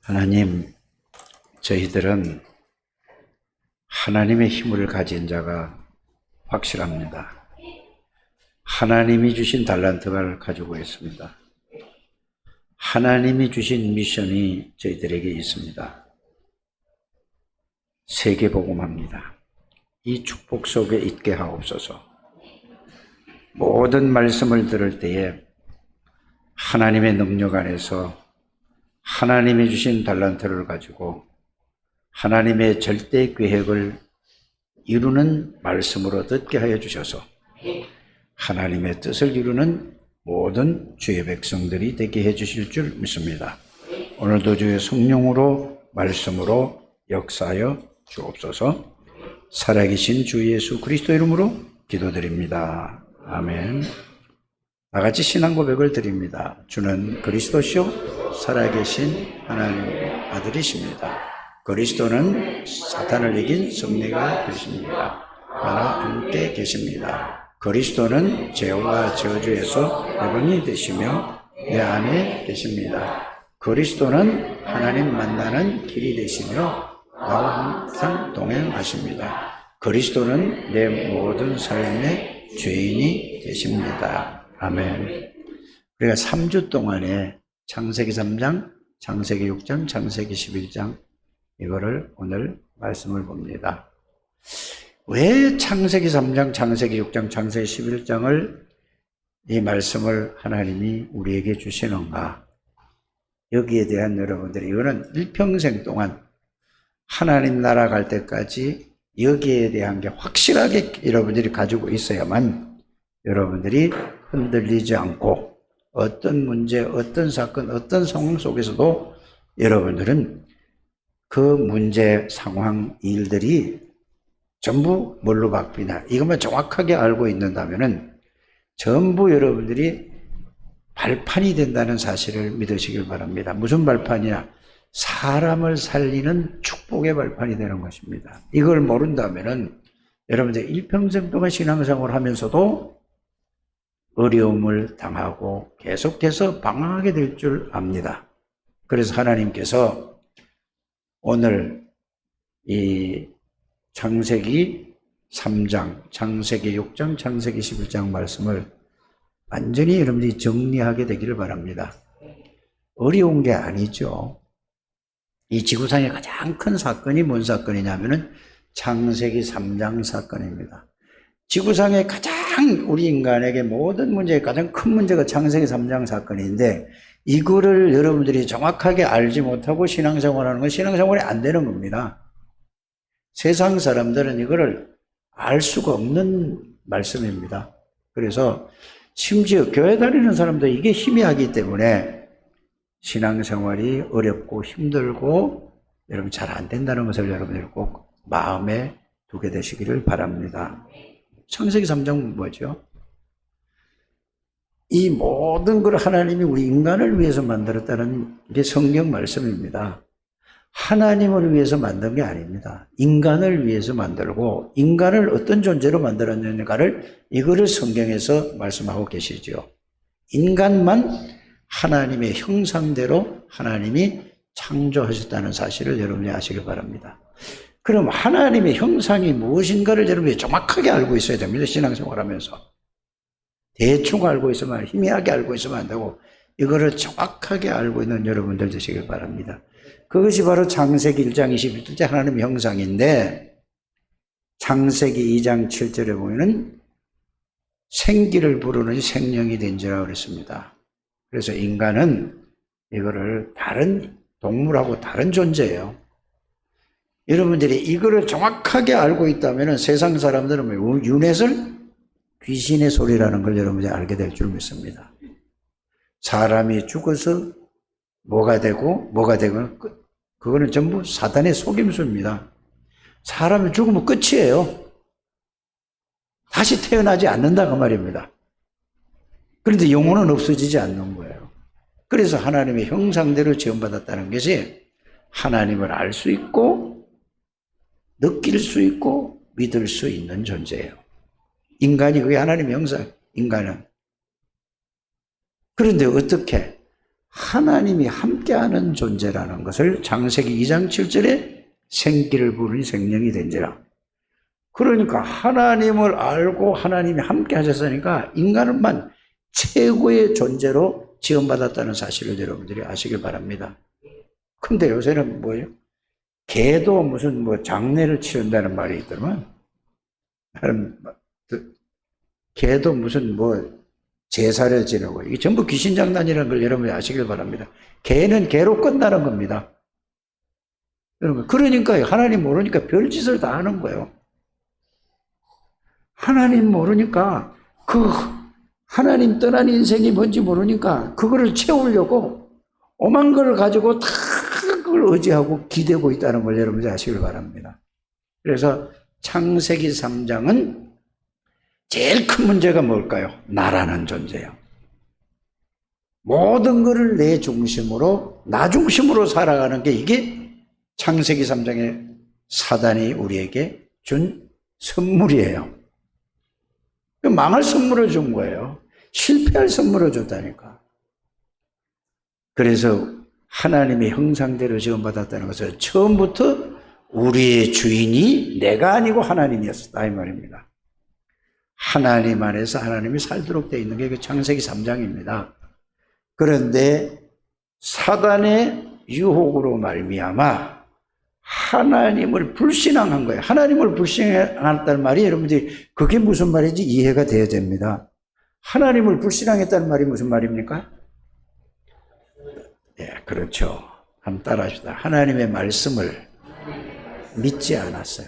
하나님, 저희들은 하나님의 힘을 가진 자가 확실합니다. 하나님이 주신 달란트를 가지고 있습니다. 하나님이 주신 미션이 저희들에게 있습니다. 세계복음합니다. 이 축복 속에 있게 하옵소서. 모든 말씀을 들을 때에 하나님의 능력 안에서 하나님이 주신 달란트를 가지고 하나님의 절대 계획을 이루는 말씀으로 듣게 하여 주셔서 하나님의 뜻을 이루는 모든 주의 백성들이 되게 해 주실 줄 믿습니다. 오늘도 주의 성령으로 말씀으로 역사하여 주옵소서. 살아계신 주 예수 그리스도 이름으로 기도드립니다. 아멘. 다 같이 신앙 고백을 드립니다. 주는 그리스도시요 살아계신 하나님의 아들이십니다. 그리스도는 사탄을 이긴 승리가 되십니다. 나와 함께 계십니다. 그리스도는 죄와 저주에서 해방이 되시며 내 안에 계십니다. 그리스도는 하나님 만나는 길이 되시며 나와 항상 동행하십니다. 그리스도는 내 모든 삶의 주인이 되십니다. 아멘. 우리가 3주 동안에 창세기 3장, 창세기 6장, 창세기 11장 이거를 오늘 말씀을 봅니다. 왜 창세기 3장, 창세기 6장, 창세기 11장을 이 말씀을 하나님이 우리에게 주시는가? 여기에 대한 여러분들이 이거는 일평생 동안 하나님 나라 갈 때까지 여기에 대한 게 확실하게 여러분들이 가지고 있어야만 여러분들이 흔들리지 않고 어떤 문제, 어떤 사건, 어떤 상황 속에서도 여러분들은 그 문제, 상황, 일들이 전부 뭘로 바뀌냐 이것만 정확하게 알고 있는다면은 전부 여러분들이 발판이 된다는 사실을 믿으시길 바랍니다. 무슨 발판이냐? 사람을 살리는 축복의 발판이 되는 것입니다. 이걸 모른다면은 여러분들 일평생 동안 신앙생활을 하면서도 어려움을 당하고 계속해서 방황하게 될 줄 압니다. 그래서 하나님께서 오늘 이 창세기 3장, 창세기 6장, 창세기 11장 말씀을 완전히 여러분들이 정리하게 되기를 바랍니다. 어려운 게 아니죠. 이 지구상의 가장 큰 사건이 뭔 사건이냐면은 창세기 3장 사건입니다. 지구상의 가장 우리 인간에게 모든 문제의 가장 큰 문제가 창세기 3장 사건인데 이거를 여러분들이 정확하게 알지 못하고 신앙생활하는 건 신앙생활이 안 되는 겁니다. 세상 사람들은 이거를 알 수가 없는 말씀입니다. 그래서 심지어 교회 다니는 사람도 이게 희미하기 때문에 신앙생활이 어렵고 힘들고 여러분 잘 안 된다는 것을 여러분들이 꼭 마음에 두게 되시기를 바랍니다. 창세기 3장은 뭐죠? 이 모든 걸 하나님이 우리 인간을 위해서 만들었다는 게 성경 말씀입니다. 하나님을 위해서 만든 게 아닙니다. 인간을 위해서 만들고 인간을 어떤 존재로 만들었는가를 이거를 성경에서 말씀하고 계시죠. 인간만 하나님의 형상대로 하나님이 창조하셨다는 사실을 여러분이 아시길 바랍니다. 그럼 하나님의 형상이 무엇인가를 여러분이 정확하게 알고 있어야 됩니다. 신앙생활하면서. 대충 알고 있으면 희미하게 알고 있으면 안 되고 이거를 정확하게 알고 있는 여러분들 되시길 바랍니다. 그것이 바로 창세기 1장 21절째 하나님의 형상인데 창세기 2장 7절에 보면은 생기를 부르는 생명이 된지라 그랬습니다. 그래서 인간은 이거를 다른 동물하고 다른 존재예요. 여러분들이 이거를 정확하게 알고 있다면 세상 사람들은 윤회설 귀신의 소리라는 걸 여러분들이 알게 될 줄 믿습니다. 사람이 죽어서 뭐가 되고 그거는 전부 사단의 속임수입니다. 사람이 죽으면 끝이에요. 다시 태어나지 않는다 그 말입니다. 그런데 영혼은 없어지지 않는 거예요. 그래서 하나님의 형상대로 지음받았다는 것이 하나님을 알 수 있고 느낄 수 있고 믿을 수 있는 존재예요. 인간이 그게 하나님의 형상, 인간은. 그런데 어떻게 하나님이 함께하는 존재라는 것을 창세기 2장 7절에 생기를 부르니 생명이 된지라. 그러니까 하나님을 알고 하나님이 함께 하셨으니까 인간은만 최고의 존재로 지원받았다는 사실을 여러분들이 아시길 바랍니다. 근데 요새는 뭐예요? 개도 무슨 장례를 치른다는 말이 있더만, 개도 무슨 제사를 지내고, 이게 전부 귀신장난이라는 걸 여러분이 아시길 바랍니다. 개는 개로 끝나는 겁니다. 여러분, 그러니까 하나님 모르니까 별짓을 다 하는 거예요. 하나님 모르니까, 하나님 떠난 인생이 뭔지 모르니까 그거를 채우려고 오만 걸 가지고 다 그걸 의지하고 기대고 있다는 걸 여러분이 아시길 바랍니다. 그래서 창세기 3장은 제일 큰 문제가 뭘까요? 나라는 존재예요. 모든 것을 내 중심으로, 나 중심으로 살아가는 게 이게 창세기 3장에 사단이 우리에게 준 선물이에요. 망할 선물을 준 거예요. 실패할 선물을 줬다니까. 그래서 하나님의 형상대로 지원받았다는 것을 처음부터 우리의 주인이 내가 아니고 하나님이었다 이 말입니다. 하나님 안에서 하나님이 살도록 되어 있는 게 창세기 3장입니다. 그런데 사단의 유혹으로 말미암아 하나님을 불신앙한 거예요. 하나님을 불신앙했다는 말이 여러분들이 그게 무슨 말인지 이해가 되어야 됩니다. 하나님을 불신앙했다는 말이 무슨 말입니까? 네, 그렇죠. 한번 따라 합시다. 하나님의 말씀을 믿지 않았어요.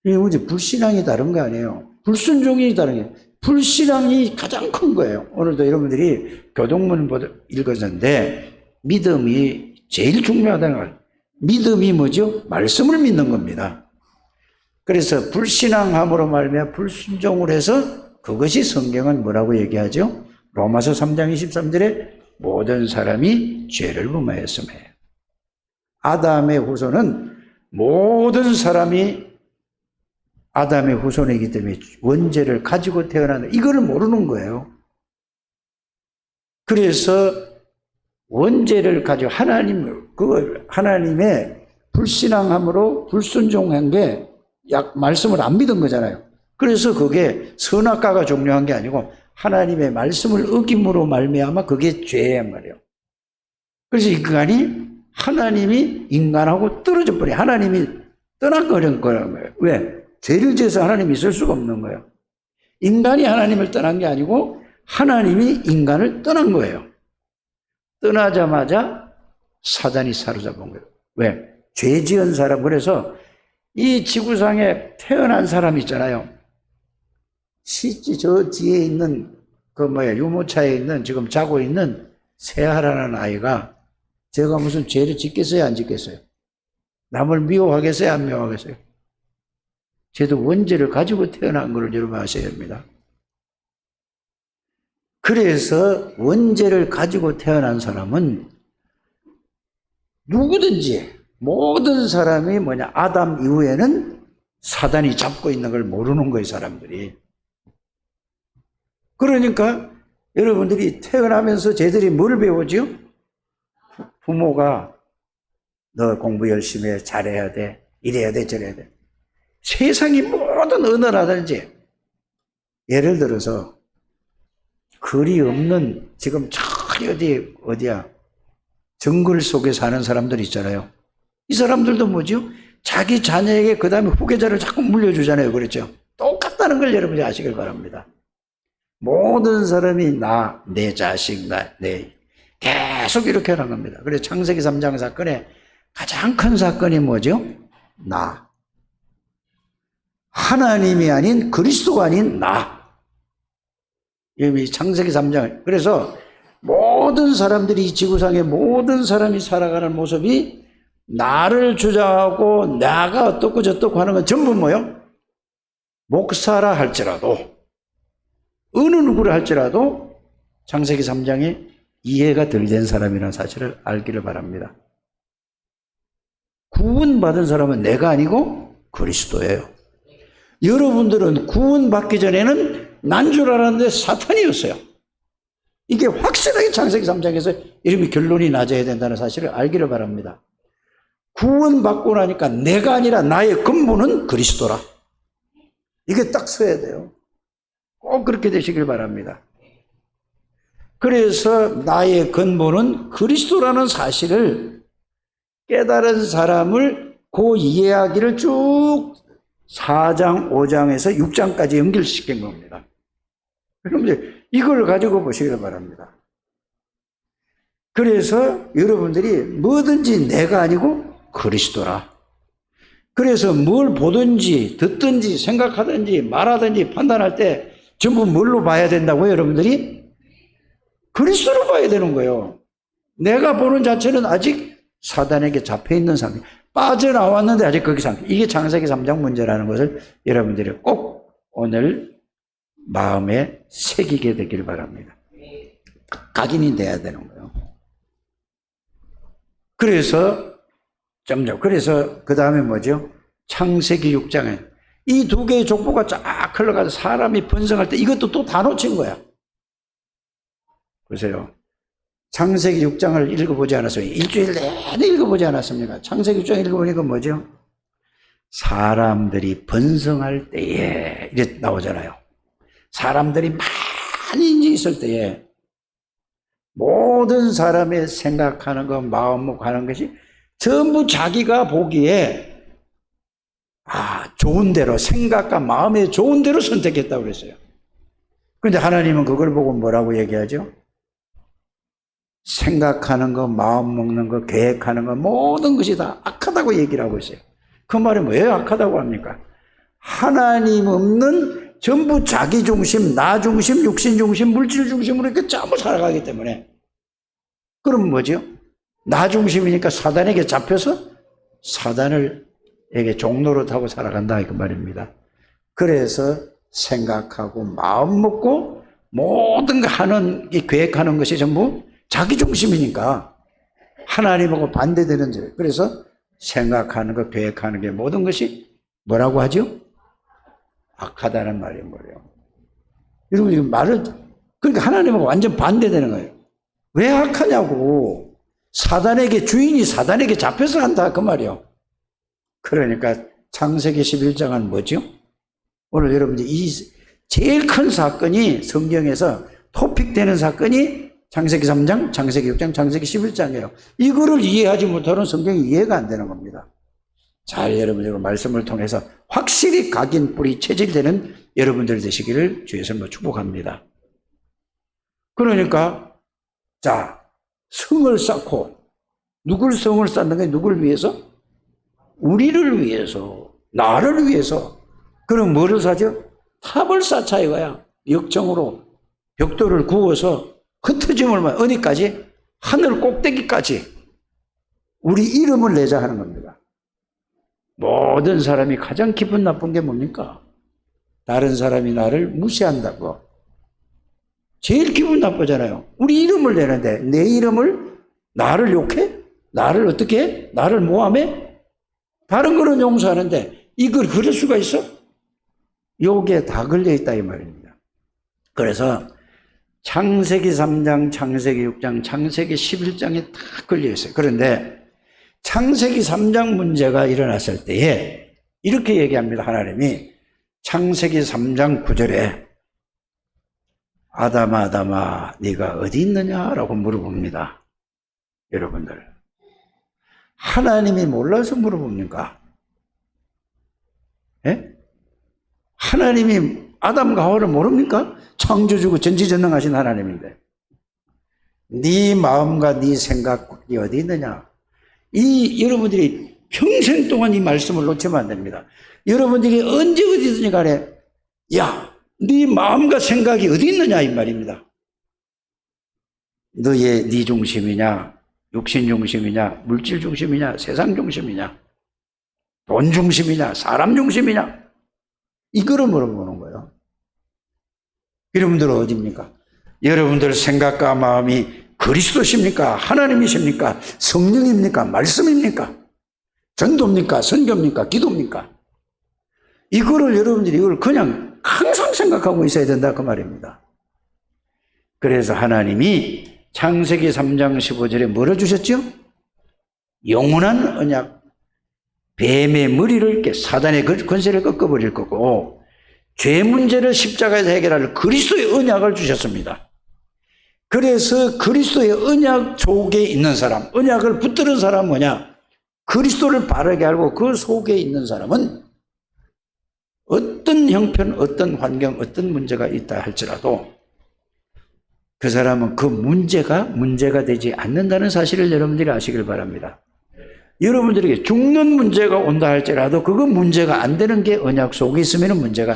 이게 뭐지? 불신앙이 다른 거 아니에요. 불순종이 다른 게 불신앙이 가장 큰 거예요. 오늘도 여러분들이 교동문 읽었는데 믿음이 제일 중요하다는 걸. 믿음이 뭐죠? 말씀을 믿는 겁니다. 그래서 불신앙함으로 말미암아 불순종을 해서 그것이 성경은 뭐라고 얘기하죠? 로마서 3장 23절에 모든 사람이 죄를 범하였음에. 아담의 후손은 모든 사람이 아담의 후손이기 때문에 원죄를 가지고 태어난다. 이거를 모르는 거예요. 그래서 원죄를 가지고 하나님의 불신앙함으로 불순종한 게 말씀을 안 믿은 거잖아요. 그래서 그게 선악과가 종료한 게 아니고 하나님의 말씀을 어김으로 말미암아 그게 죄란 말이에요. 그래서 인간이 하나님이 인간하고 떨어져 버려. 하나님이 떠나버린 거예요. 왜? 죄를 지어서 하나님이 있을 수가 없는 거예요. 인간이 하나님을 떠난 게 아니고 하나님이 인간을 떠난 거예요. 떠나자마자 사단이 사로잡은 거예요. 왜? 죄 지은 사람. 그래서 이 지구상에 태어난 사람 있잖아요. 실제 저 뒤에 있는 유모차에 있는 지금 자고 있는 세아라는 아이가 제가 무슨 죄를 짓겠어요? 안 짓겠어요? 남을 미워하겠어요? 안 미워하겠어요? 쟤도 원죄를 가지고 태어난 것을 여러분 아셔야 됩니다. 그래서 원죄를 가지고 태어난 사람은 누구든지 모든 사람이 아담 이후에는 사단이 잡고 있는 걸 모르는 거예요, 사람들이. 그러니까 여러분들이 태어나면서 쟤들이 뭘 배우죠? 부모가 너 공부 열심히 해, 잘해야 돼, 이래야 돼, 저래야 돼. 세상이 모든 언어를 하든지, 예를 들어서 글이 없는 지금 저기 어디야 정글 속에 사는 사람들 있잖아요. 이 사람들도 뭐죠? 자기 자녀에게 그 다음에 후계자를 자꾸 물려주잖아요. 그렇죠? 똑같다는 걸 여러분이 아시길 바랍니다. 모든 사람이 내 자식, 내 계속 이렇게 하는 겁니다. 그래서 창세기 3장 사건의 가장 큰 사건이 뭐죠? 하나님이 아닌 그리스도가 아닌 이 창세기 3장. 그래서 모든 사람들이 이 지구상의 모든 사람이 살아가는 모습이 나를 주장하고 나가 어떻고 저떻고 하는 건 전부 뭐요? 목사라 할지라도 어느 누구를 할지라도 창세기 3장에 이해가 덜 된 사람이라는 사실을 알기를 바랍니다. 구원받은 사람은 내가 아니고 그리스도예요. 여러분들은 구원받기 전에는 난 줄 알았는데 사탄이었어요. 이게 확실하게 창세기 3장에서 이름이 결론이 낮아야 된다는 사실을 알기를 바랍니다. 구원받고 나니까 내가 아니라 나의 근본은 그리스도라. 이게 딱 서야 돼요. 꼭 그렇게 되시길 바랍니다. 그래서 나의 근본은 그리스도라는 사실을 깨달은 사람을 그 이야기를 쭉 4장, 5장에서 6장까지 연결시킨 겁니다. 그럼 이제 이걸 가지고 보시길 바랍니다. 그래서 여러분들이 뭐든지 내가 아니고 그리스도라. 그래서 뭘 보든지 듣든지 생각하든지 말하든지 판단할 때 전부 뭘로 봐야 된다고요, 여러분들이? 그리스도로 봐야 되는 거예요. 내가 보는 자체는 아직 사단에게 잡혀있는 상태. 빠져나왔는데 아직 거기 상태. 이게 창세기 3장 문제라는 것을 여러분들이 꼭 오늘 마음에 새기게 되길 바랍니다. 각인이 돼야 되는 거예요. 그래서 그 다음에 뭐죠? 창세기 6장에 이 두 개의 족보가 쫙 흘러가서 사람이 번성할 때 이것도 또 다 놓친 거야. 보세요. 창세기 6장을 읽어보지 않았어요. 일주일 내내 읽어보지 않았습니까? 창세기 6장 읽어보니까 뭐죠? 사람들이 번성할 때에 이렇게 나오잖아요. 사람들이 많이 있을 때에 모든 사람의 생각하는 것, 마음 하는 것이 전부 자기가 보기에 좋은 대로 생각과 마음에 좋은 대로 선택했다고 그랬어요. 그런데 하나님은 그걸 보고 뭐라고 얘기하죠? 생각하는 거, 마음 먹는 거, 계획하는 거 모든 것이 다 악하다고 얘기를 하고 있어요. 그 말이 뭐예요? 악하다고 합니까? 하나님 없는 전부 자기 중심, 나 중심, 육신 중심, 물질 중심으로 이렇게 전부 살아가기 때문에 그럼 뭐죠? 나 중심이니까 사단에게 잡혀서 사단에게 종로로 타고 살아간다 그 말입니다. 그래서 생각하고 마음 먹고 모든 거 하는, 계획하는 것이 전부 자기 중심이니까 하나님하고 반대되는 줄. 그래서 생각하는 거, 계획하는 게 모든 것이 뭐라고 하죠? 악하다는 말이 뭐예요? 여러분, 이 말을, 그러니까 하나님하고 완전 반대되는 거예요. 왜 악하냐고. 사단에게, 주인이 사단에게 잡혀서 한다. 그 말이요. 그러니까 창세기 11장은 뭐죠? 오늘 여러분들 이 제일 큰 사건이 성경에서 토픽되는 사건이 창세기 3장, 창세기 6장, 창세기 11장이에요. 이거를 이해하지 못하면 성경이 이해가 안 되는 겁니다. 잘 여러분들 말씀을 통해서 확실히 각인 뿌리 체질되는 여러분들 되시기를 주에서 축복합니다. 그러니까 자, 성을 쌓고 누굴 성을 쌓는 게 누굴 위해서? 우리를 위해서, 나를 위해서. 그럼 뭐를 사죠? 탑을 쌓자 이거야. 역정으로 벽돌을 구워서 흩어짐을 어디까지? 하늘 꼭대기까지 우리 이름을 내자 하는 겁니다. 모든 사람이 가장 기분 나쁜 게 뭡니까? 다른 사람이 나를 무시한다고. 제일 기분 나쁘잖아요. 우리 이름을 내는데 내 이름을 나를 욕해? 나를 어떻게 해? 나를 모함해? 다른 거는 용서하는데 이걸 그럴 수가 있어? 욕에 다 걸려있다 이 말입니다. 그래서 창세기 3장, 창세기 6장, 창세기 11장에 다 걸려있어요. 그런데 창세기 3장 문제가 일어났을 때에 이렇게 얘기합니다. 하나님이 창세기 3장 9절에 아담아 아담아 네가 어디 있느냐라고 물어봅니다. 여러분들 하나님이 몰라서 물어봅니까? 예? 하나님이 아담과 하와를 모릅니까? 창조주고 전지전능하신 하나님인데 네 마음과 네 생각이 어디 있느냐? 이 여러분들이 평생 동안 이 말씀을 놓치면 안 됩니다. 여러분들이 언제 어디든지 간에 야, 네 마음과 생각이 어디 있느냐 이 말입니다. 너의 네 중심이냐, 육신 중심이냐, 물질 중심이냐, 세상 중심이냐, 돈 중심이냐, 사람 중심이냐, 이거를 물어보는 거예요. 여러분들은 어디입니까? 여러분들 생각과 마음이 그리스도십니까? 하나님이십니까? 성령입니까? 말씀입니까? 전도입니까? 선교입니까? 기도입니까? 이거를 여러분들이 이걸 그냥 항상 생각하고 있어야 된다 그 말입니다. 그래서 하나님이 창세기 3장 15절에 뭐를 주셨죠? 영원한 언약, 뱀의 머리를 이렇게 사단의 권세를 꺾어버릴 거고 죄 문제를 십자가에서 해결할 그리스도의 언약을 주셨습니다. 그래서 그리스도의 언약 속에 있는 사람, 언약을 붙들은 사람은 뭐냐? 그리스도를 바르게 알고 그 속에 있는 사람은 어떤 형편, 어떤 환경, 어떤 문제가 있다 할지라도 그 사람은 그 문제가 되지 않는다는 사실을 여러분들이 아시길 바랍니다. 여러분들에게 죽는 문제가 온다 할지라도 그건 문제가 안 되는 게 언약 속에 있으면 문제가,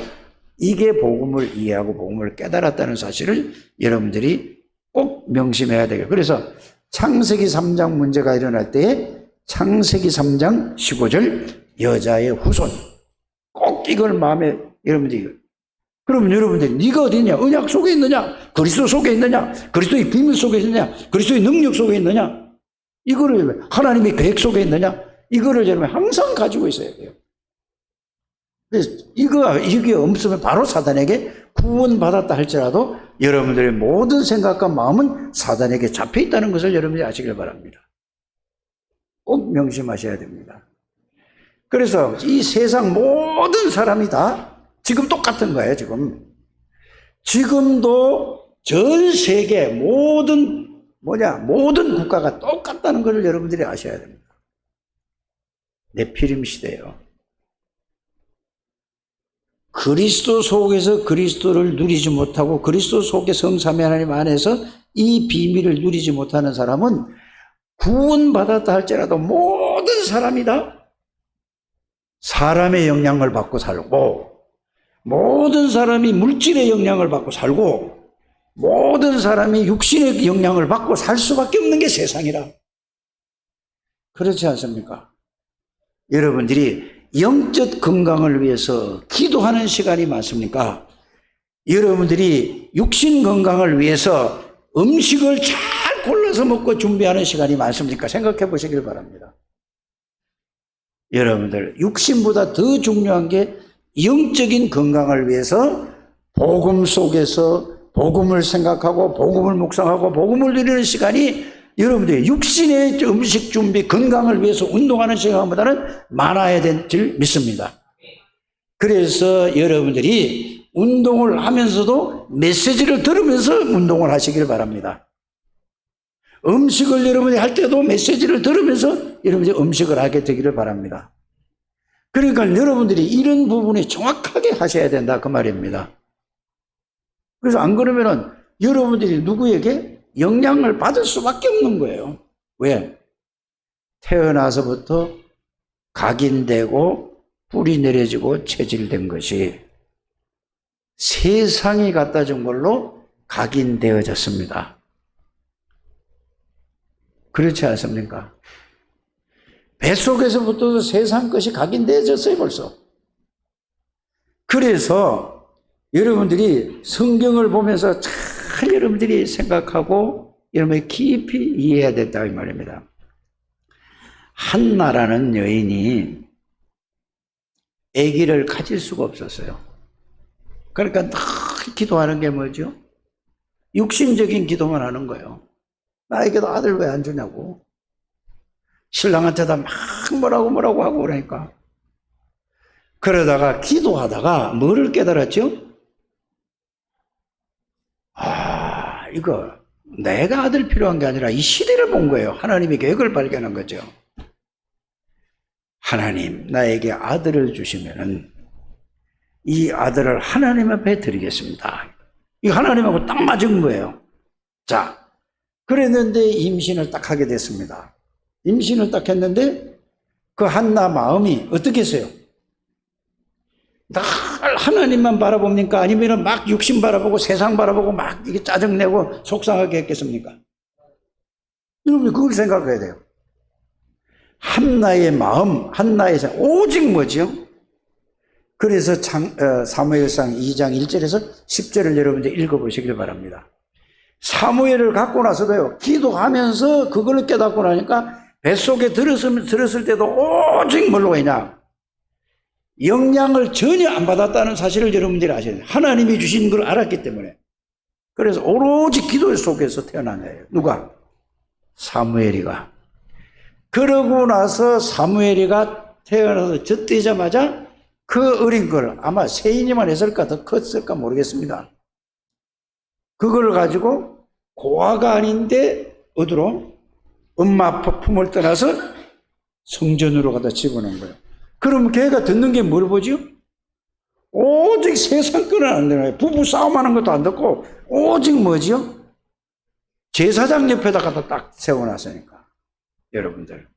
이게 복음을 이해하고 복음을 깨달았다는 사실을 여러분들이 꼭 명심해야 되겠어요. 그래서 창세기 3장 문제가 일어날 때에 창세기 3장 15절 여자의 후손, 꼭 이걸 마음에 여러분들이, 그러면 여러분들이 네가 어디 있냐? 언약 속에 있느냐? 그리스도 속에 있느냐? 그리스도의 비밀 속에 있느냐? 그리스도의 능력 속에 있느냐? 이거를 하나님의 계획 속에 있느냐? 이거를 여러분 항상 가지고 있어야 돼요. 그래서 이게 없으면 바로 사단에게 구원받았다 할지라도 여러분들의 모든 생각과 마음은 사단에게 잡혀 있다는 것을 여러분들이 아시길 바랍니다. 꼭 명심하셔야 됩니다. 그래서 이 세상 모든 사람이 다 지금 똑같은 거예요, 지금도 전 세계 모든 국가가 똑같다는 것을 여러분들이 아셔야 됩니다. 네피림 시대예요. 그리스도 속에서 그리스도를 누리지 못하고 그리스도 속에 성삼위 하나님 안에서 이 비밀을 누리지 못하는 사람은 구원받았다 할지라도 모든 사람이 다 사람의 영향을 받고 살고, 모든 사람이 물질의 영향을 받고 살고, 모든 사람이 육신의 영향을 받고 살 수밖에 없는 게 세상이라. 그렇지 않습니까? 여러분들이 영적 건강을 위해서 기도하는 시간이 많습니까? 여러분들이 육신 건강을 위해서 음식을 잘 골라서 먹고 준비하는 시간이 많습니까? 생각해 보시길 바랍니다. 여러분들, 육신보다 더 중요한 게 영적인 건강을 위해서 복음 속에서 복음을 생각하고 복음을 묵상하고 복음을 누리는 시간이 여러분들이 육신의 음식 준비, 건강을 위해서 운동하는 시간보다는 많아야 될 줄 믿습니다. 그래서 여러분들이 운동을 하면서도 메시지를 들으면서 운동을 하시길 바랍니다. 음식을 여러분이 할 때도 메시지를 들으면서 여러분이 음식을 하게 되기를 바랍니다. 그러니까 여러분들이 이런 부분이 정확하게 하셔야 된다, 그 말입니다. 그래서 안 그러면은 여러분들이 누구에게 영향을 받을 수밖에 없는 거예요. 왜? 태어나서부터 각인되고 뿌리 내려지고 체질된 것이 세상이 갖다 준 걸로 각인되어졌습니다. 그렇지 않습니까? 뱃속에서부터 세상 것이 각인되어졌어요, 벌써. 그래서 여러분들이 성경을 보면서 잘 여러분들이 생각하고 여러분이 깊이 이해해야 된다, 이 말입니다. 한나라는 여인이 아기를 가질 수가 없었어요. 그러니까 늘 기도하는 게 뭐죠? 육신적인 기도만 하는 거예요. 나에게도 아들 왜 안 주냐고. 신랑한테다 막 뭐라고 하고 그러니까. 그러다가 기도하다가 뭐를 깨달았죠? 이거 내가 아들 필요한 게 아니라 이 시대를 본 거예요. 하나님의 계획을 발견한 거죠. 하나님, 나에게 아들을 주시면은 이 아들을 하나님 앞에 드리겠습니다. 이 하나님하고 딱 맞은 거예요. 자, 그랬는데 임신을 딱 하게 됐습니다. 임신을 딱 했는데 그 한나 마음이 어떻게 했어요? 늘 하나님만 바라봅니까? 아니면 막 육신 바라보고 세상 바라보고 막 이게 짜증내고 속상하게 했겠습니까? 여러분 그걸 생각해야 돼요. 한나의 마음, 한나의 생각, 오직 뭐지요? 그래서 사무엘상 2장 1절에서 10절을 여러분들 읽어보시길 바랍니다. 사무엘을 갖고 나서도요, 기도하면서 그걸 깨닫고 나니까 뱃속에 들었을 때도 오직 뭘로 했냐? 영향을 전혀 안 받았다는 사실을 여러분들이 아셔야 돼요. 하나님이 주신 걸 알았기 때문에. 그래서 오로지 기도 속에서 태어난 거예요. 누가? 사무엘이가. 그러고 나서 사무엘이가 태어나서 젖되자마자 그 어린 걸 아마 세인이만 했을까 더 컸을까 모르겠습니다. 그걸 가지고 고아가 아닌데 어디로? 엄마 아빠 품을 떠나서 성전으로 갖다 집어넣은 거예요. 그럼 걔가 듣는 게 뭘 보죠? 오직 세상 거는 안 되나요? 부부 싸움하는 것도 안 듣고 오직 뭐지요? 제사장 옆에다 갖다 딱 세워놨으니까. 여러분들.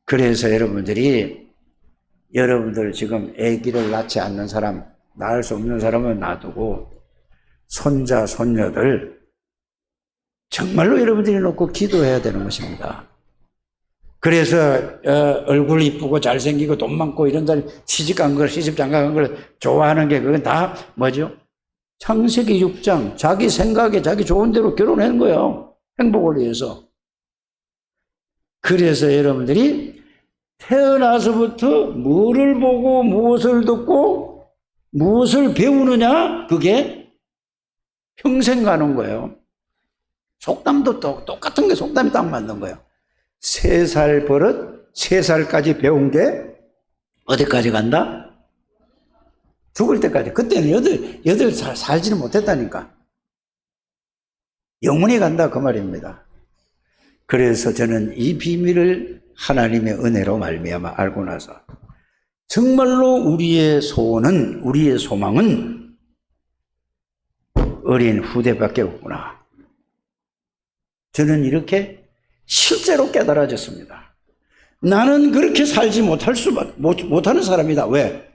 그래서 여러분들 지금 아기를 낳지 않는 사람, 낳을 수 없는 사람은 놔두고 손자, 손녀들 정말로 여러분들이 놓고 기도해야 되는 것입니다. 그래서 얼굴 이쁘고 잘생기고 돈 많고 이런 사람 시집간 걸, 시집 장가간 걸 좋아하는 게 그건 다 뭐죠? 창세기 6장 자기 생각에 자기 좋은 대로 결혼한 거예요. 행복을 위해서. 그래서 여러분들이 태어나서부터 뭐를 보고 무엇을 듣고 무엇을 배우느냐, 그게 평생 가는 거예요. 속담도 똑같은 게 속담이 딱 맞는 거예요. 3살 버릇, 3살까지 배운 게 어디까지 간다? 죽을 때까지. 그때는 8살 살지는 못했다니까. 영원히 간다 그 말입니다. 그래서 저는 이 비밀을 하나님의 은혜로 말미암아 알고 나서 정말로 우리의 소원은, 우리의 소망은 어린 후대밖에 없구나. 저는 이렇게 실제로 깨달아졌습니다. 나는 그렇게 살지 못하는 사람이다. 왜?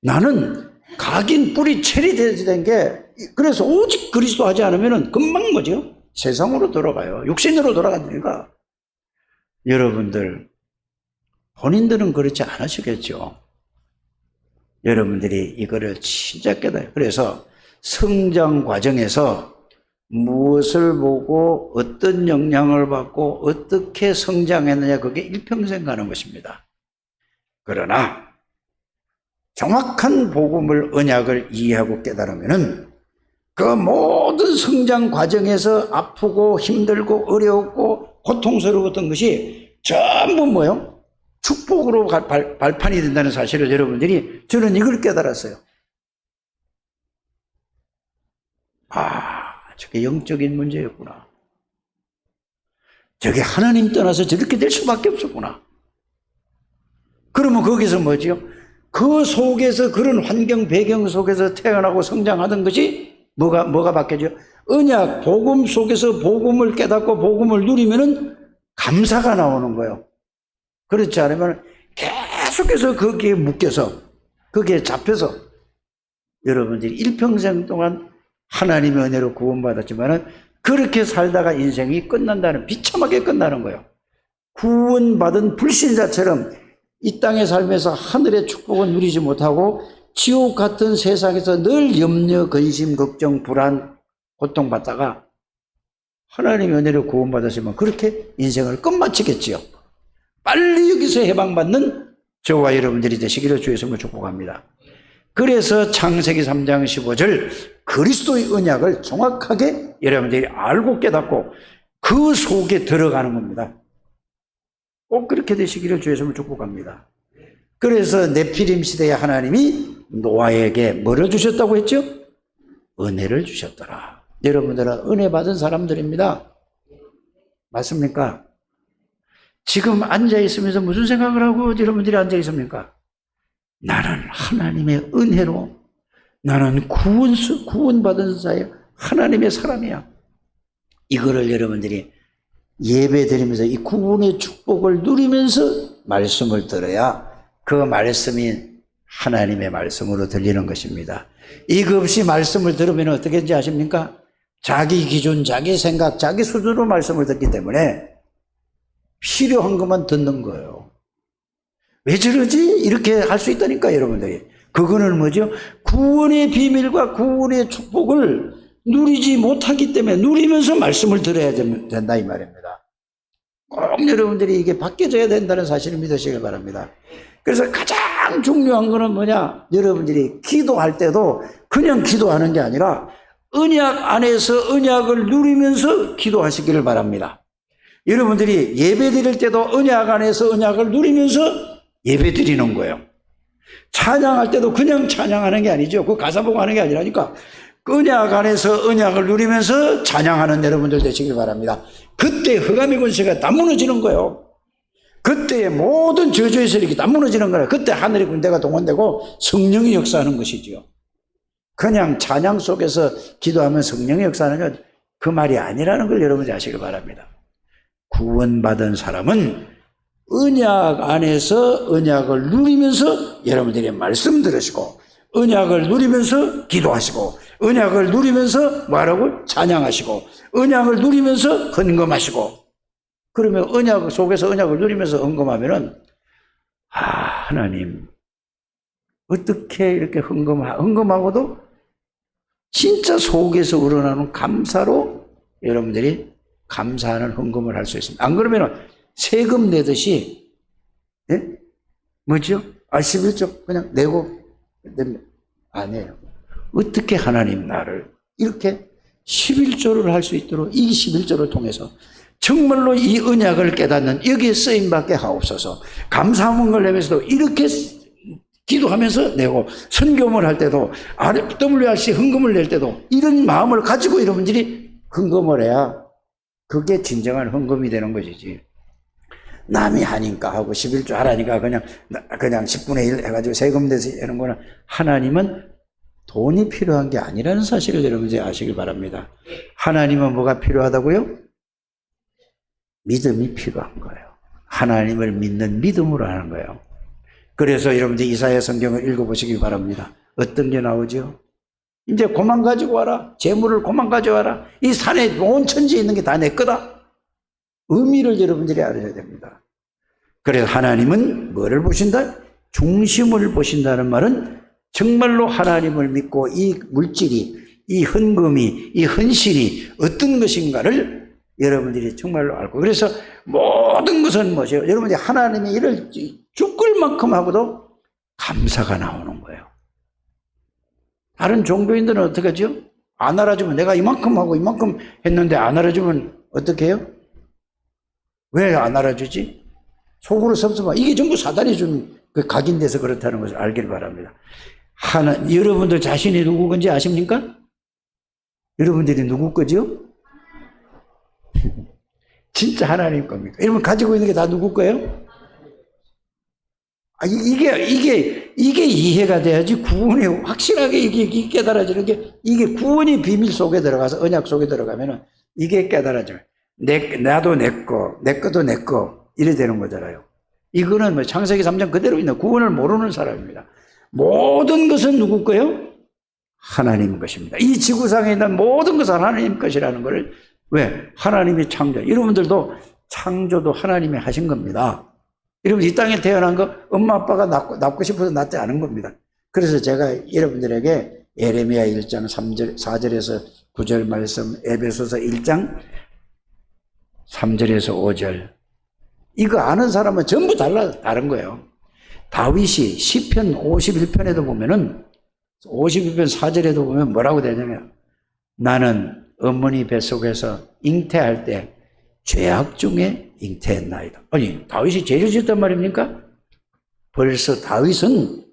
나는 각인 뿌리 철이 된 게, 그래서 오직 그리스도 하지 않으면 금방 뭐죠? 세상으로 돌아가요. 육신으로 돌아가니까. 여러분들, 본인들은 그렇지 않으시겠죠? 여러분들이 이거를 진짜 깨달아요. 그래서 성장 과정에서 무엇을 보고 어떤 영향을 받고 어떻게 성장했느냐, 그게 일평생 가는 것입니다. 그러나 정확한 복음을, 언약을 이해하고 깨달으면은 그 모든 성장 과정에서 아프고 힘들고 어려웠고 고통스러웠던 것이 전부 뭐요? 축복으로 발판이 된다는 사실을 여러분들이, 저는 이걸 깨달았어요. 저게 영적인 문제였구나. 저게 하나님 떠나서 저렇게 될 수밖에 없었구나. 그러면 거기서 뭐지요? 그 속에서, 그런 환경 배경 속에서 태어나고 성장하던 것이 뭐가 바뀌어져? 언약, 복음 속에서 복음을 깨닫고 복음을 누리면은 감사가 나오는 거예요. 그렇지 않으면 계속해서 거기에 묶여서, 거기에 잡혀서 여러분들이 일평생 동안 하나님의 은혜로 구원받았지만은 그렇게 살다가 인생이 끝난다는, 비참하게 끝나는 거예요. 구원받은 불신자처럼 이 땅에 살면서 하늘의 축복을 누리지 못하고 지옥 같은 세상에서 늘 염려, 근심, 걱정, 불안, 고통받다가 하나님의 은혜로 구원받았으면 그렇게 인생을 끝마치겠지요. 빨리 여기서 해방받는 저와 여러분들이 되시기를 주의 이름으로 축복합니다. 그래서 창세기 3장 15절 그리스도의 언약을 정확하게 여러분들이 알고 깨닫고 그 속에 들어가는 겁니다. 꼭 그렇게 되시기를 주의 이름으로 축복합니다. 그래서 네피림 시대에 하나님이 노아에게 뭐를 주셨다고 했죠? 은혜를 주셨더라. 여러분들은 은혜 받은 사람들입니다. 맞습니까? 지금 앉아있으면서 무슨 생각을 하고 여러분들이 앉아있습니까? 나는 하나님의 은혜로, 나는 구원받은 자야, 하나님의 사람이야. 이거를 여러분들이 예배 드리면서 이 구원의 축복을 누리면서 말씀을 들어야 그 말씀이 하나님의 말씀으로 들리는 것입니다. 이거 없이 말씀을 들으면 어떻게 되는지 아십니까? 자기 기준, 자기 생각, 자기 수준으로 말씀을 듣기 때문에 필요한 것만 듣는 거예요. 왜 저러지? 이렇게 할 수 있다니까, 여러분들이. 그거는 뭐죠? 구원의 비밀과 구원의 축복을 누리지 못하기 때문에 누리면서 말씀을 들어야 된다, 이 말입니다. 꼭 여러분들이 이게 바뀌어져야 된다는 사실을 믿으시길 바랍니다. 그래서 가장 중요한 거는 뭐냐? 여러분들이 기도할 때도 그냥 기도하는 게 아니라 언약 안에서 언약을 누리면서 기도하시기를 바랍니다. 여러분들이 예배 드릴 때도 언약 안에서 언약을 누리면서 예배 드리는 거예요. 찬양할 때도 그냥 찬양하는 게 아니죠. 그 가사 보고 하는 게 아니라니까. 언약 안에서 언약을 누리면서 찬양하는 여러분들 되시길 바랍니다. 그때 흑암의 권세가 다 무너지는 거예요. 그때의 모든 저주의 세력이 다 무너지는 거예요. 그때 하늘의 군대가 동원되고 성령이 역사하는 것이지요. 그냥 찬양 속에서 기도하면 성령의 역사하는 그 말이 아니라는 걸 여러분이 아시길 바랍니다. 구원받은 사람은 언약 안에서 언약을 누리면서 여러분들이 말씀 들으시고, 언약을 누리면서 기도하시고, 언약을 누리면서 뭐라고? 찬양하시고, 언약을 누리면서 헌금하시고. 그러면 언약 속에서 언약을 누리면서 헌금하면은, 하나님 어떻게 이렇게 헌금하고도 진짜 속에서 우러나오는 감사로 여러분들이 감사하는 헌금을 할 수 있습니다. 안 그러면 세금 내듯이, 예? 뭐죠? 11조 그냥 내고 안 해요. 어떻게 하나님 나를 이렇게 11조를 할 수 있도록 이 11조를 통해서 정말로 이 언약을 깨닫는 여기에 쓰임받게 하옵소서. 감사함을 내면서도 이렇게 기도하면서 내고, 선교를 할 때도 WRC 헌금을 낼 때도 이런 마음을 가지고 여러분들이 헌금을 해야 그게 진정한 헌금이 되는 것이지. 남이 하니까 하고 11조 하라니까 그냥 10분의 1 해가지고 세금 내서 하는 거는, 하나님은 돈이 필요한 게 아니라는 사실을 여러분들이 아시길 바랍니다. 하나님은 뭐가 필요하다고요? 믿음이 필요한 거예요. 하나님을 믿는 믿음으로 하는 거예요. 그래서 여러분들이 이사야 성경을 읽어보시기 바랍니다. 어떤 게 나오죠? 이제 고만 가지고 와라. 재물을 고만 가져와라. 이 산에 온 천지에 있는 게 다 내 거다. 의미를 여러분들이 알아야 됩니다. 그래서 하나님은 뭐를 보신다? 중심을 보신다는 말은 정말로 하나님을 믿고 이 물질이, 이 헌금이, 이 헌신이 어떤 것인가를 여러분들이 정말로 알고, 그래서 모든 것은 뭐죠? 여러분들이 하나님의 일을 죽을 만큼 하고도 감사가 나오는 거예요. 다른 종교인들은 어떻게 하죠? 안 알아주면, 내가 이만큼 하고 이만큼 했는데 안 알아주면 어떻게 해요? 왜 안 알아주지? 속으로 섭섭하고, 이게 전부 사단이 준 그 각인돼서 그렇다는 것을 알기를 바랍니다. 여러분들 자신이 누구 건지 아십니까? 여러분들이 누구 거죠? 진짜 하나님 겁니까? 여러분 가지고 있는 게 다 누구 거예요? 이게 이해가 돼야지 구원이 확실하게 이게 깨달아지는 게, 이게 구원의 비밀 속에 들어가서 언약 속에 들어가면은 이게 깨달아져요. 나도 내 거도 내 거, 이래 되는 거잖아요. 이거는 뭐 창세기 3장 그대로 있는 구원을 모르는 사람입니다. 모든 것은 누구 거예요? 하나님 것입니다. 이 지구상에 있는 모든 것은 하나님 것이라는 것을, 왜? 하나님이 창조. 여러분들도 창조도 하나님이 하신 겁니다. 여러분 이 땅에 태어난 거 엄마 아빠가 낳고 싶어서 낳지 않은 겁니다. 그래서 제가 여러분들에게 예레미야 1장 3절, 4절에서 9절 말씀, 에베소서 1장 3절에서 5절, 이거 아는 사람은 전부 다른 거예요. 다윗이 시편 51편에도 보면은, 51편 4절에도 보면 뭐라고 되냐면, 나는 어머니 뱃속에서 잉태할 때 죄악 중에 잉태했나이다. 아니, 다윗이 죄를 지었단 말입니까? 벌써 다윗은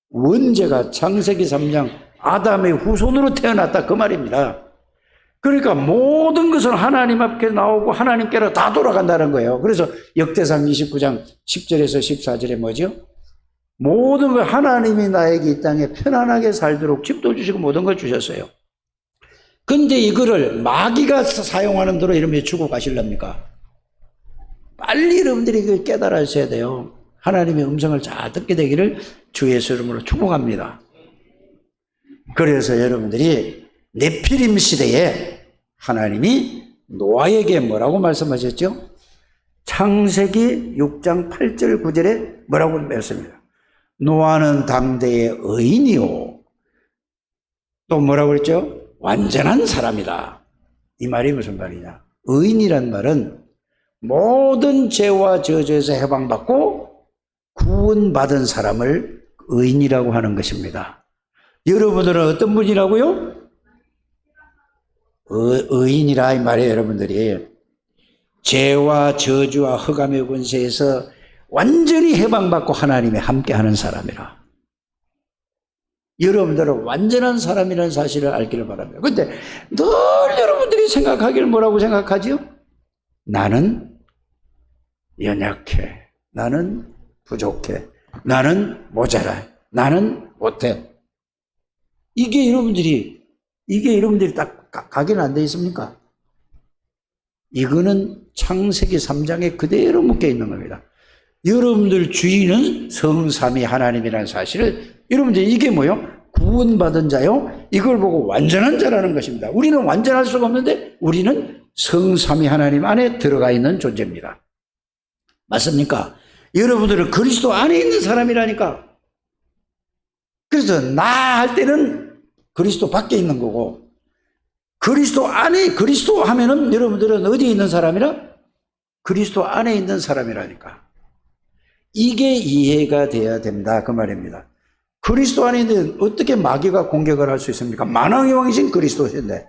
원죄가 창세기 3장 아담의 후손으로 태어났다, 그 말입니다. 그러니까 모든 것은 하나님 앞에 나오고 하나님께로 다 돌아간다는 거예요. 그래서 역대상 29장 10절에서 14절에 뭐죠? 모든 걸 하나님이 나에게 이 땅에 편안하게 살도록 집도 주시고 모든 걸 주셨어요. 근데 이거를 마귀가 사용하는 대로 이러면 주고 가실랍니까? 빨리 여러분들이 이걸 깨달으셔야 돼요. 하나님의 음성을 잘 듣게 되기를 주 예수 이름으로 축복합니다. 그래서 여러분들이 네피림 시대에 하나님이 노아에게 뭐라고 말씀하셨죠? 창세기 6장 8절 9절에 뭐라고 말씀합니다. 노아는 당대의 의인이요, 또 뭐라고 그랬죠? 완전한 사람이다. 이 말이 무슨 말이냐? 의인이란 말은 모든 죄와 저주에서 해방받고 구원받은 사람을 의인이라고 하는 것입니다. 여러분들은 어떤 분이라고요? 의인이라 이 말이에요, 여러분들이. 죄와 저주와 흑암의 권세에서 완전히 해방받고 하나님이 함께하는 사람이라. 여러분들은 완전한 사람이라는 사실을 알기를 바랍니다. 근데 늘 여러분들이 생각하기를 뭐라고 생각하지요? 나는 연약해. 나는 부족해. 나는 모자라. 나는 못해. 이게 여러분들이 딱 각인 안 돼 있습니까? 이거는 창세기 3장에 그대로 묶여 있는 겁니다. 여러분들 주인은 성삼위 하나님이라는 사실을, 여러분들 이게 뭐요? 구원받은 자요? 이걸 보고 완전한 자라는 것입니다. 우리는 완전할 수가 없는데 우리는 성삼위 하나님 안에 들어가 있는 존재입니다. 맞습니까? 여러분들은 그리스도 안에 있는 사람이라니까. 그래서 나 할 때는 그리스도 밖에 있는 거고, 그리스도 안에, 그리스도 하면은 여러분들은 어디에 있는 사람이라? 그리스도 안에 있는 사람이라니까. 이게 이해가 돼야 된다, 그 말입니다. 그리스도 안에 있는데 어떻게 마귀가 공격을 할 수 있습니까? 만왕의 왕이신 그리스도신데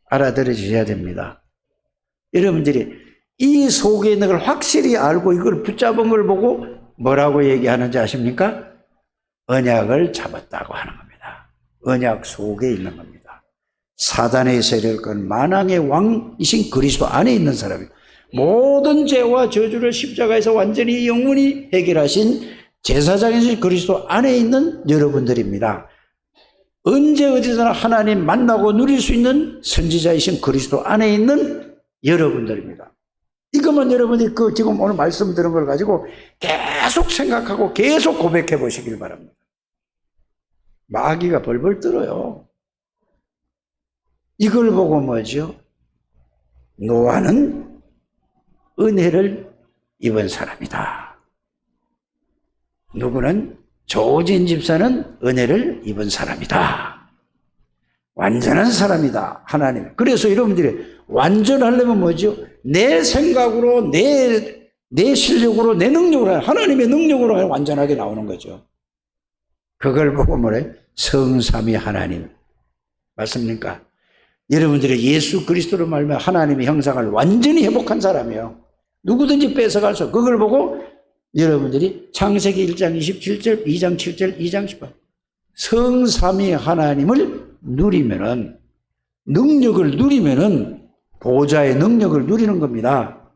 알아들으셔야 됩니다. 여러분들이 이 속에 있는 걸 확실히 알고 이걸 붙잡은 걸 보고 뭐라고 얘기하는지 아십니까? 언약을 잡았다고 하는 겁니다. 언약 속에 있는 겁니다. 사단의 세력은 만왕의 왕이신 그리스도 안에 있는 사람입니다. 모든 죄와 저주를 십자가에서 완전히 영원히 해결하신 제사장이신 그리스도 안에 있는 여러분들입니다. 언제 어디서나 하나님 만나고 누릴 수 있는 선지자이신 그리스도 안에 있는 여러분들입니다. 이것만 여러분이 지금 오늘 말씀 들은 걸 가지고 계속 생각하고 계속 고백해 보시길 바랍니다. 마귀가 벌벌 떨어요. 이걸 보고 뭐죠? 노아는 은혜를 입은 사람이다. 누구는? 조진 집사는 은혜를 입은 사람이다. 완전한 사람이다. 하나님. 그래서 여러분들이 완전하려면 뭐죠? 내 생각으로, 내 실력으로, 내 능력으로, 하나님의 능력으로 완전하게 나오는 거죠. 그걸 보고 뭐래? 성삼위 하나님. 맞습니까? 여러분들이 예수 그리스도로 말하면 하나님의 형상을 완전히 회복한 사람이에요. 누구든지 뺏어갈 수 없고, 그걸 보고 여러분들이 창세기 1장 27절, 2장 7절, 2장 18절 성삼위 하나님을 누리면은, 능력을 누리면은 보좌의 능력을 누리는 겁니다.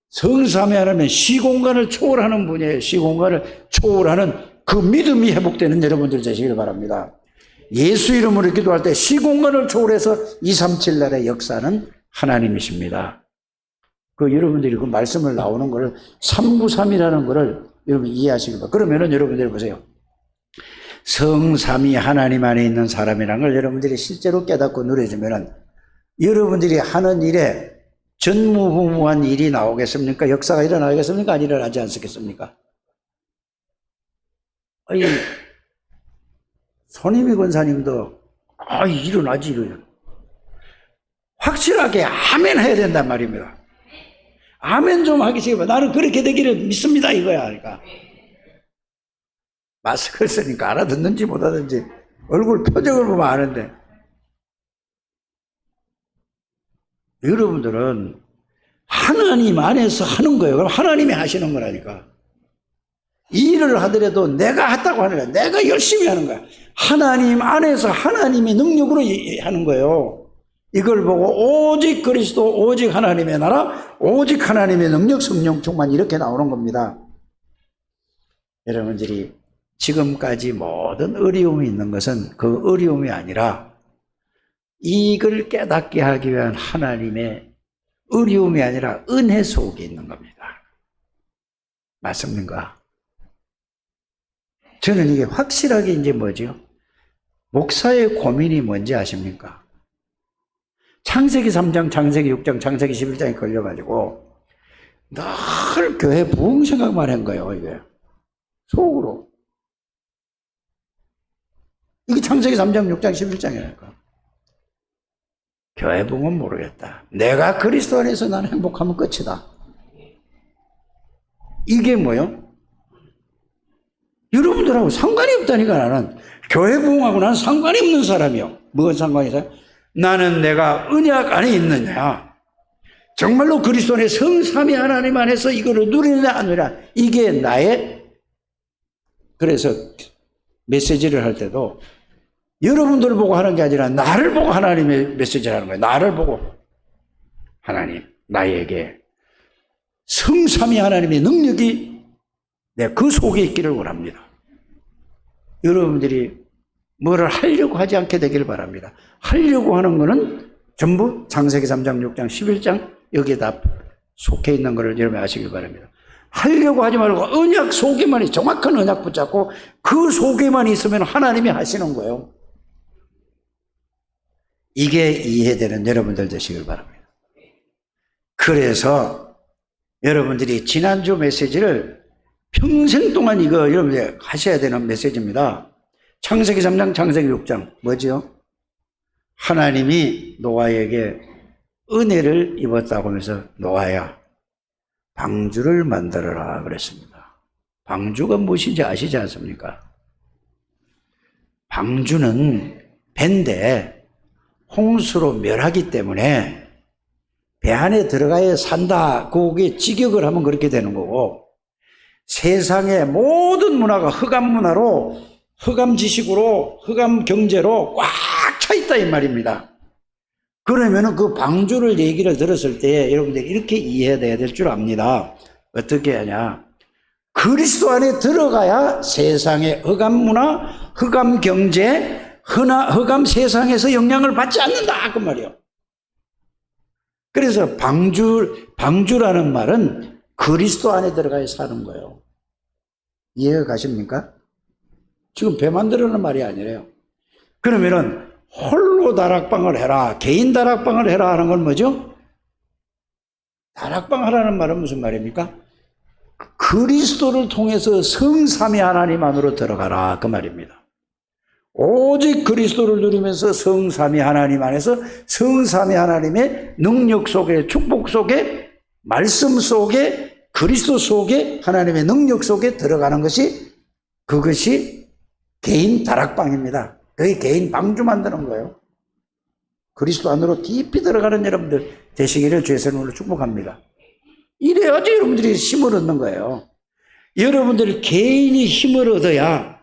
성삼위 하나님은 시공간을 초월하는 분이에요. 시공간을 초월하는 그 믿음이 회복되는 여러분들 되시길 바랍니다. 예수 이름으로 기도할 때 시공간을 초월해서 237 날의 역사는 하나님이십니다. 여러분들이 그 말씀을 나오는 거를 393이라는 거를 여러분 이해하시길 바랍니다. 그러면은 여러분들이 보세요. 성삼위 하나님 안에 있는 사람이라는 걸 여러분들이 실제로 깨닫고 누려주면은 여러분들이 하는 일에 전무후무한 일이 나오겠습니까? 역사가 일어나겠습니까? 안 일어나지 않겠습니까? 아니, 손희미 권사님도 일어나지. 확실하게 아멘 해야 된단 말입니다. 아멘 좀 하기 싫어. 나는 그렇게 되기를 믿습니다 이거야. 그러니까 마스크를 쓰니까 알아듣는지 못 알아듣는지 얼굴 표정을 보면 아는데, 여러분들은 하나님 안에서 하는 거예요. 그럼 하나님이 하시는 거라니까. 일을 하더라도 내가 했다고 하는 거야. 내가 열심히 하는 거야. 하나님 안에서 하나님의 능력으로 하는 거예요. 이걸 보고 오직 그리스도, 오직 하나님의 나라, 오직 하나님의 능력, 성령 충만 이렇게 나오는 겁니다. 여러분들이 지금까지 모든 어려움이 있는 것은 그 어려움이 아니라 이걸 깨닫게 하기 위한 하나님의 어려움이 아니라 은혜 속에 있는 겁니다. 맞습니까? 저는 이게 확실하게 이제 뭐죠? 목사의 고민이 뭔지 아십니까? 창세기 3장, 창세기 6장, 창세기 11장에 걸려가지고 늘 교회 부흥 생각만 한 거예요, 이게. 속으로. 이게 창세기 3장, 6장, 11장이라니까. 교회 부흥은 모르겠다. 내가 그리스도 안에서 나는 행복하면 끝이다. 이게 뭐요? 여러분들하고 상관이 없다니까. 나는 교회 부흥하고 나는 상관이 없는 사람이요. 뭐가 상관이 있어요? 나는 내가 언약 안에 있느냐? 정말로 그리스도 안에 성삼위 하나님 안에서 이거를 누리느냐 안 누리느냐? 이게 나의, 그래서 메시지를 할 때도 여러분들을 보고 하는 게 아니라 나를 보고 하나님의 메시지를 하는 거예요. 나를 보고 하나님, 나에게 성삼위 하나님의 능력이 내가 그 속에 있기를 원합니다. 여러분들이 뭐를 하려고 하지 않게 되기를 바랍니다. 하려고 하는 거는 전부 창세기 3장, 6장, 11장 여기에 다 속해 있는 것을 여러분 아시길 바랍니다. 하려고 하지 말고 언약 속에만, 정확한 언약 붙잡고 그 속에만 있으면 하나님이 하시는 거예요. 이게 이해되는 여러분들 되시길 바랍니다. 그래서 여러분들이 지난주 메시지를 평생 동안 이거 여러분들 하셔야 되는 메시지입니다. 창세기 3장, 창세기 6장 뭐죠? 하나님이 노아에게 은혜를 입었다고 하면서 노아야 방주를 만들어라 그랬습니다. 방주가 무엇인지 아시지 않습니까? 방주는 배인데 홍수로 멸하기 때문에 배 안에 들어가야 산다. 거기에 직역을 하면 그렇게 되는 거고, 세상의 모든 문화가 흑암 문화로, 흑암 지식으로, 흑암 경제로 꽉 차 있다 이 말입니다. 그러면은 그 방주를 얘기를 들었을 때 여러분들 이렇게 이해해야 될 줄 압니다. 어떻게 하냐? 그리스도 안에 들어가야 세상의 흑암 문화, 흑암 경제, 흑암 세상에서 영향을 받지 않는다 그 말이에요. 그래서 방주라는 말은 그리스도 안에 들어가야 사는 거예요. 이해가 가십니까? 지금 배 만들어는 말이 아니래요. 그러면은 홀로 다락방을 해라, 개인 다락방을 해라 하는 건 뭐죠? 다락방 하라는 말은 무슨 말입니까? 그리스도를 통해서 성삼위 하나님 안으로 들어가라 그 말입니다. 오직 그리스도를 누리면서 성삼위 하나님 안에서 성삼위 하나님의 능력 속에, 축복 속에, 말씀 속에, 그리스도 속에, 하나님의 능력 속에 들어가는 것이, 그것이 개인 다락방입니다. 그게 개인 방주 만드는 거예요. 그리스도 안으로 깊이 들어가는 여러분들 되시기를 주의 이름으로 축복합니다. 이래야지 여러분들이 힘을 얻는 거예요. 여러분들이 개인이 힘을 얻어야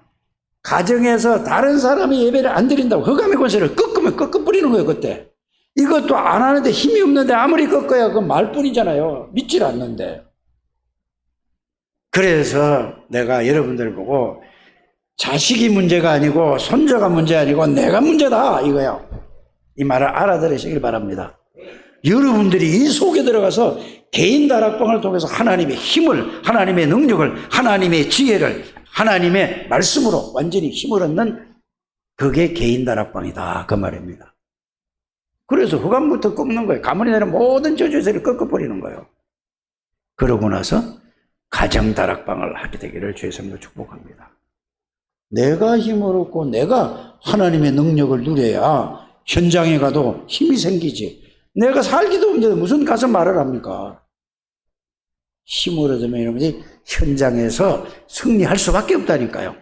가정에서 다른 사람이 예배를 안 드린다고 흑암의 권세를 꺾으면 꺾어버리는 거예요. 그때 이것도 안 하는데 힘이 없는데 아무리 꺾어야 그건 말뿐이잖아요. 믿질 않는데. 그래서 내가 여러분들 보고 자식이 문제가 아니고 손자가 문제 아니고 내가 문제다 이거예요. 이 말을 알아들으시길 바랍니다. 여러분들이 이 속에 들어가서 개인 다락방을 통해서 하나님의 힘을, 하나님의 능력을, 하나님의 지혜를, 하나님의 말씀으로 완전히 힘을 얻는 그게 개인 다락방이다 그 말입니다. 그래서 흑암부터 꺾는 거예요. 가문이 되는 모든 저주세를 꺾어버리는 거예요. 그러고 나서 가정 다락방을 하게 되기를 주의 이름으로 축복합니다. 내가 힘을 얻고 내가 하나님의 능력을 누려야 현장에 가도 힘이 생기지. 내가 살기도 없는데 무슨 가서 말을 합니까? 힘을 얻으면 여러분이 현장에서 승리할 수밖에 없다니까요.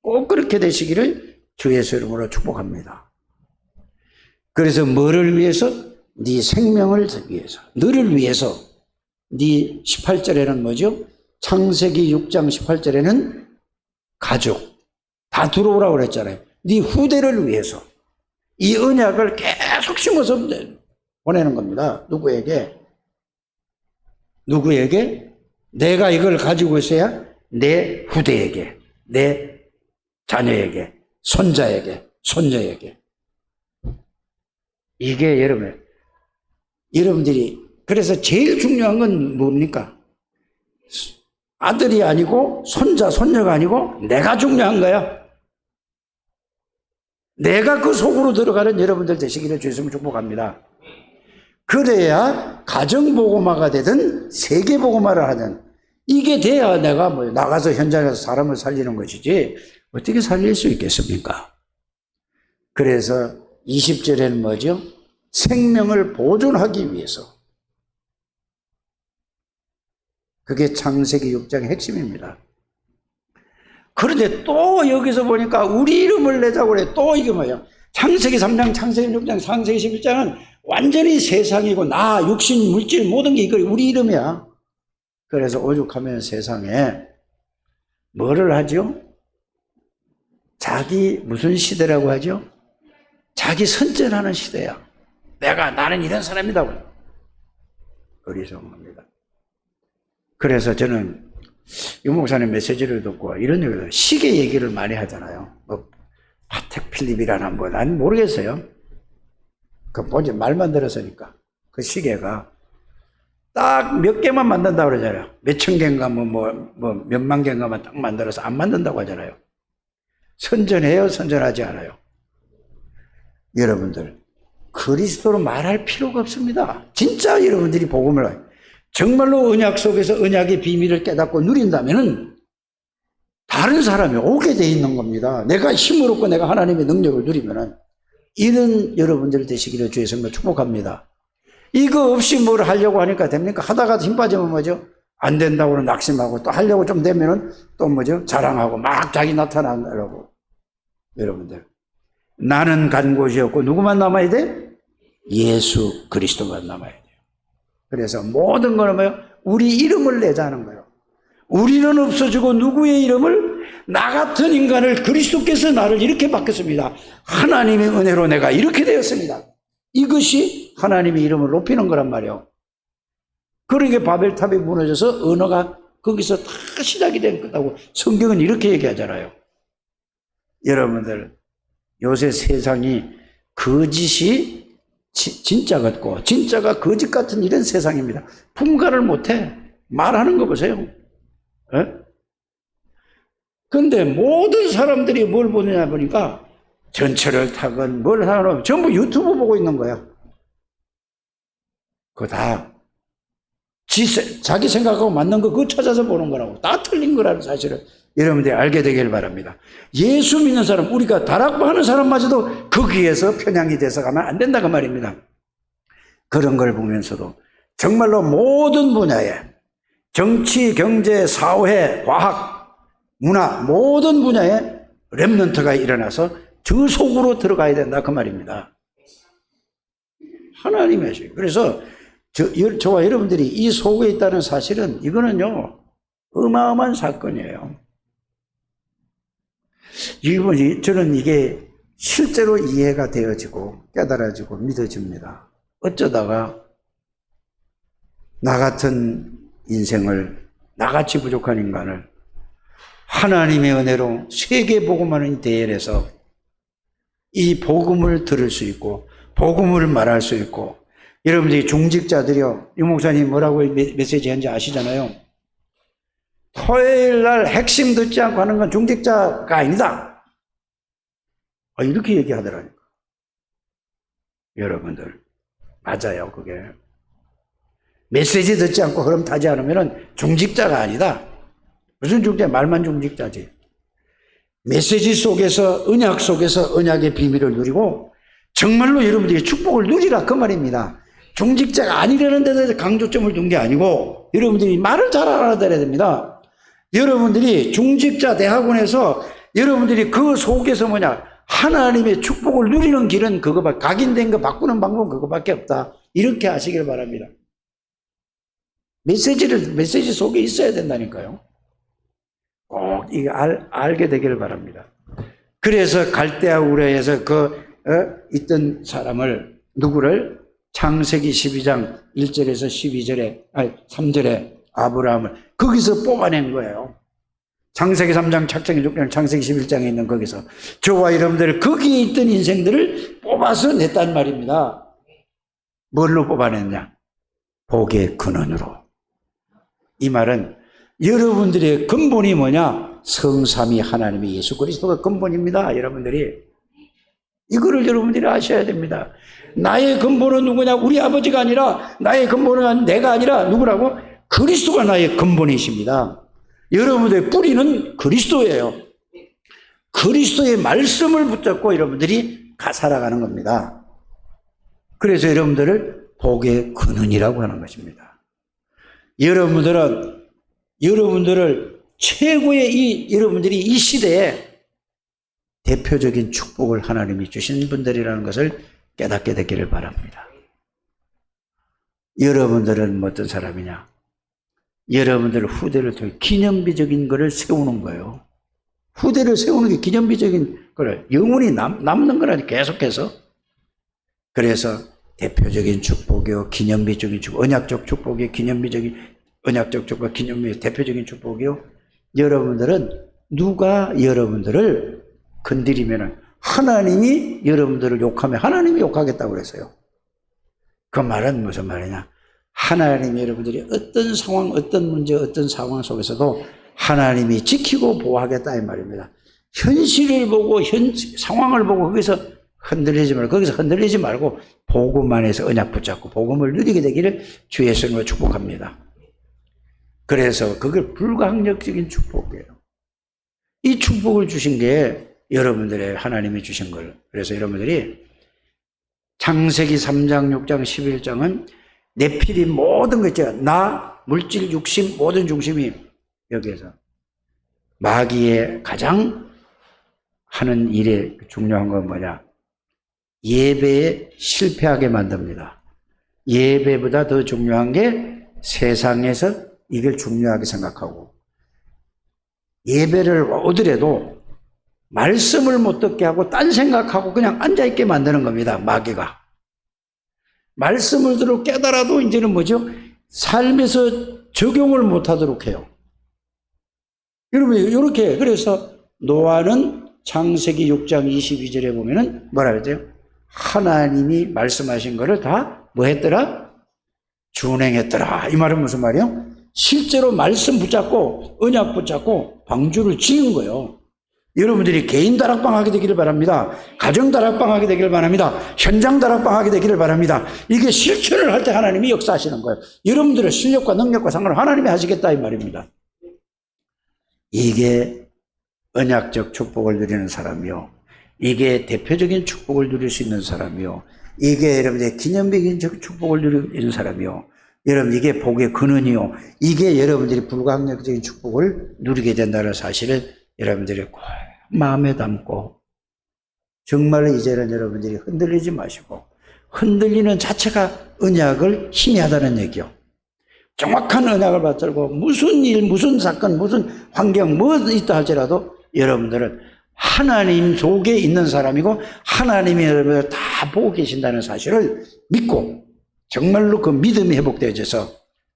꼭 그렇게 되시기를 주 예수 이름으로 축복합니다. 그래서 뭐를 위해서? 네 생명을 위해서, 너를 위해서. 네 18절에는 뭐죠? 창세기 6장 18절에는 가족 다 들어오라고 그랬잖아요. 네 후대를 위해서 이 언약을 계속 심어서 보내는 겁니다. 누구에게? 내가 이걸 가지고 있어야 내 후대에게, 내 자녀에게, 손자에게, 손녀에게. 이게 여러분들이 그래서 제일 중요한 건 뭡니까? 아들이 아니고 손자, 손녀가 아니고 내가 중요한 거야. 내가 그 속으로 들어가는 여러분들 되시기를 주님으로 축복합니다. 그래야 가정보고마가 되든 세계보고마를 하든 이게 돼야 내가 뭐 나가서 현장에서 사람을 살리는 것이지 어떻게 살릴 수 있겠습니까? 그래서 20절에는 뭐죠? 생명을 보존하기 위해서. 그게 창세기 6장의 핵심입니다. 그런데 또 여기서 보니까 우리 이름을 내자고 그래. 또 이게 뭐야? 창세기 3장, 창세기 6장, 창세기 11장은 완전히 세상이고 나, 육신, 물질 모든 게 이거 우리 이름이야. 그래서 오죽하면 세상에 뭐를 하죠? 자기 무슨 시대라고 하죠? 자기 선전하는 시대야. 나는 이런 사람이다. 어리석은 겁니다. 그래서 저는 유 목사님 메시지를 듣고 이런 얘기를, 시계 얘기를 많이 하잖아요. 뭐 파텍 필립이라나 뭐 난 모르겠어요. 그 뭐지 말만 들었으니까 그 시계가 딱 몇 개만 만든다고 그러잖아요. 몇천 개인가 뭐 몇만 개인가만 딱 만들어서 안 만든다고 하잖아요. 선전해요, 선전하지 않아요? 여러분들 그리스도로 말할 필요가 없습니다. 진짜 여러분들이 복음을 정말로 언약 속에서 언약의 비밀을 깨닫고 누린다면은 다른 사람이 오게 돼 있는 겁니다. 내가 힘을 얻고 내가 하나님의 능력을 누리면은 이런 여러분들 되시기를 주의 성도 축복합니다. 이거 없이 뭘 하려고 하니까 됩니까? 하다가 힘 빠지면 뭐죠? 안 된다고 낙심하고 또 하려고 좀 되면은 또 뭐죠? 자랑하고 막 자기 나타나려고. 여러분들 나는 간 곳이 없고 누구만 남아야 돼? 예수 그리스도만 남아야 돼요. 그래서 모든 거는 뭐예요? 우리 이름을 내자는 거예요. 우리는 없어지고 누구의 이름을? 나 같은 인간을 그리스도께서 나를 이렇게 바꿨습니다. 하나님의 은혜로 내가 이렇게 되었습니다. 이것이 하나님의 이름을 높이는 거란 말이에요. 그러게 바벨탑이 무너져서 언어가 거기서 다 시작이 된 거다고 성경은 이렇게 얘기하잖아요. 여러분들 요새 세상이 거짓이 진짜 같고 진짜가 거짓 같은 이런 세상입니다. 분간을 못해. 말하는 거 보세요. 그런데 모든 사람들이 뭘 보느냐 보니까 전철을 타건 뭘 하건 전부 유튜브 보고 있는 거야. 그거 다 자기 생각하고 맞는 거 그거 찾아서 보는 거라고. 다 틀린 거라는 사실을 여러분들이 알게 되길 바랍니다. 예수 믿는 사람, 우리가 다락방하는 사람마저도 거기에서 편향이 돼서 가면 안 된다고 말입니다. 그런 걸 보면서도 정말로 모든 분야에 정치, 경제, 사회, 과학, 문화 모든 분야에 렘넌트가 일어나서 저 속으로 들어가야 된다 그 말입니다. 하나님의 시. 그래서 저와 여러분들이 이 속에 있다는 사실은 이거는요 어마어마한 사건이에요. 저는 이게 실제로 이해가 되어지고 깨달아지고 믿어집니다. 어쩌다가 나 같은 인생을, 나같이 부족한 인간을 하나님의 은혜로 세계 복음하는 대열에서 이 복음을 들을 수 있고 복음을 말할 수 있고, 여러분들이 중직자들이요, 유 목사님 뭐라고 메시지 한지 아시잖아요. 토요일 날 핵심 듣지 않고 하는 건 중직자가 아니다. 이렇게 얘기하더라니까. 여러분들 맞아요. 그게 메시지 듣지 않고 흐름 타지 않으면 중직자가 아니다. 무슨 중직자? 말만 중직자지. 메시지 속에서, 언약 속에서 언약의 비밀을 누리고 정말로 여러분들이 축복을 누리라 그 말입니다. 중직자가 아니라는 데서 강조점을 둔 게 아니고 여러분들이 말을 잘 알아들어야 됩니다. 여러분들이 중직자 대학원에서 여러분들이 그 속에서 하나님의 축복을 누리는 길은 그거밖에, 각인된 거 바꾸는 방법은 그거밖에 없다. 이렇게 아시길 바랍니다. 메시지 속에 있어야 된다니까요. 꼭 이거 알게 되기를 바랍니다. 그래서 갈대아 우레에서 있던 사람을, 누구를? 창세기 12장 1절에서 3절에 아브라함을 거기서 뽑아낸 거예요. 창세기 3장, 창세기 6장, 창세기 11장에 있는 거기서 저와 여러분들 거기에 있던 인생들을 뽑아서 냈단 말입니다. 뭘로 뽑아냈냐? 복의 근원으로. 이 말은 여러분들의 근본이 뭐냐? 성삼위 하나님의 예수 그리스도가 근본입니다. 여러분들이 이거를 여러분들이 아셔야 됩니다. 나의 근본은 누구냐? 우리 아버지가 아니라, 나의 근본은 내가 아니라 누구라고? 그리스도가 나의 근본이십니다. 여러분들의 뿌리는 그리스도예요. 그리스도의 말씀을 붙잡고 여러분들이 살아가는 겁니다. 그래서 여러분들을 복의 근원이라고 하는 것입니다. 여러분들을 최고의 여러분들이 이 시대에 대표적인 축복을 하나님이 주신 분들이라는 것을 깨닫게 되기를 바랍니다. 여러분들은 어떤 사람이냐? 여러분들 후대를 통해 기념비적인 것을 세우는 거예요. 후대를 세우는 게 기념비적인 거를 영원히 남는 거라니 계속해서. 그래서 대표적인 축복이요, 기념비적인 축복, 언약적 축복이요, 기념비적인 언약적 축복, 기념비 대표적인 축복이요. 여러분들은 누가 여러분들을 건드리면은 하나님이 여러분들을 욕하면 하나님이 욕하겠다고 그랬어요. 그 말은 무슨 말이냐? 하나님이 여러분들이 어떤 상황, 어떤 문제, 어떤 상황 속에서도 하나님이 지키고 보호하겠다 이 말입니다. 현실을 보고 상황을 보고 거기서 흔들리지 말고 거기서 흔들리지 말고 복음 안에서 언약 붙잡고 복음을 누리게 되기를 주 예수님으로 축복합니다. 그래서 그걸 불가항력적인 축복이에요. 이 축복을 주신 게 여러분들의 하나님이 주신 걸. 그래서 여러분들이 창세기 3장, 6장, 11장은 네필이 모든 거 있잖아요. 나, 물질, 육신, 모든 중심이 여기에서 마귀의 가장 하는 일에 중요한 건 뭐냐? 예배에 실패하게 만듭니다. 예배보다 더 중요한 게 세상에서 이걸 중요하게 생각하고 예배를 오더라도 말씀을 못 듣게 하고 딴 생각하고 그냥 앉아있게 만드는 겁니다. 마귀가. 말씀을 들어 깨달아도 이제는 뭐죠? 삶에서 적용을 못하도록 해요. 여러분 이렇게 그래서 노아는 창세기 6장 22절에 보면은 뭐라 그러죠? 하나님이 말씀하신 거를 다 뭐 했더라? 준행했더라. 이 말은 무슨 말이에요? 실제로 말씀 붙잡고 언약 붙잡고 방주를 지은 거예요. 여러분들이 개인 다락방 하게 되기를 바랍니다. 가정 다락방 하게 되기를 바랍니다. 현장 다락방 하게 되기를 바랍니다. 이게 실천을 할 때 하나님이 역사하시는 거예요. 여러분들의 실력과 능력과 상관을 하나님이 하시겠다 이 말입니다. 이게 언약적 축복을 누리는 사람이요. 이게 대표적인 축복을 누릴 수 있는 사람이요. 이게 여러분의 기념비적인 축복을 누리는 사람이요. 여러분 이게 복의 근원이요. 이게 여러분들이 불가항력적인 축복을 누리게 된다는 사실을 여러분들이 꼭 마음에 담고 정말로 이제는 여러분들이 흔들리지 마시고 흔들리는 자체가 언약을 희미하다는 얘기요. 정확한 언약을 받들고 무슨 일, 무슨 사건, 무슨 환경 뭐 있다 할지라도 여러분들은 하나님 속에 있는 사람이고 하나님이 여러분을 다 보고 계신다는 사실을 믿고 정말로 그 믿음이 회복되어져서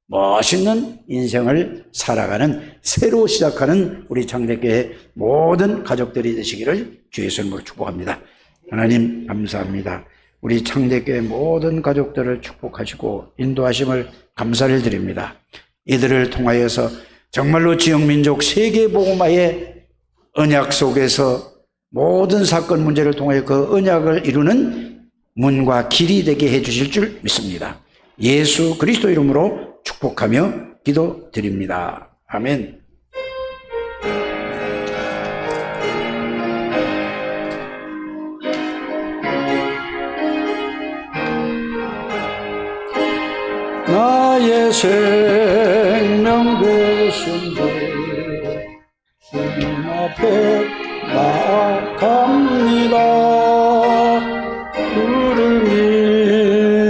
멋있는 인생을 살아가는 새로 시작하는 우리 창대교회 모든 가족들이 되시기를 주 예수님으로 축복합니다. 하나님 감사합니다. 우리 창대교회 모든 가족들을 축복하시고 인도하심을 감사를 드립니다. 이들을 통하여서 정말로 지역민족 세계복음화의 언약 속에서 모든 사건 문제를 통해 그 언약을 이루는 문과 길이 되게 해주실 줄 믿습니다. 예수 그리스도 이름으로 축복하며 기도드립니다. 아멘. 나의 생명 되신 주 주님 앞에 나아갑니다. 주를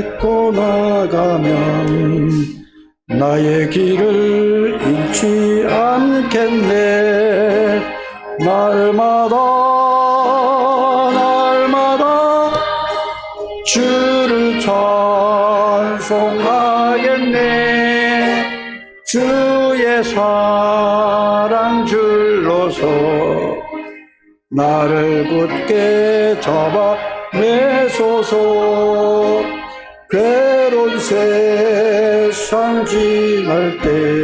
믿고 나가면 나의 길을 잃지 않겠네. 날마다 주를 찬송하겠네. 주의 사랑 줄로서 나를 굳게 잡아 내소서. 괴로운 세상 지날 때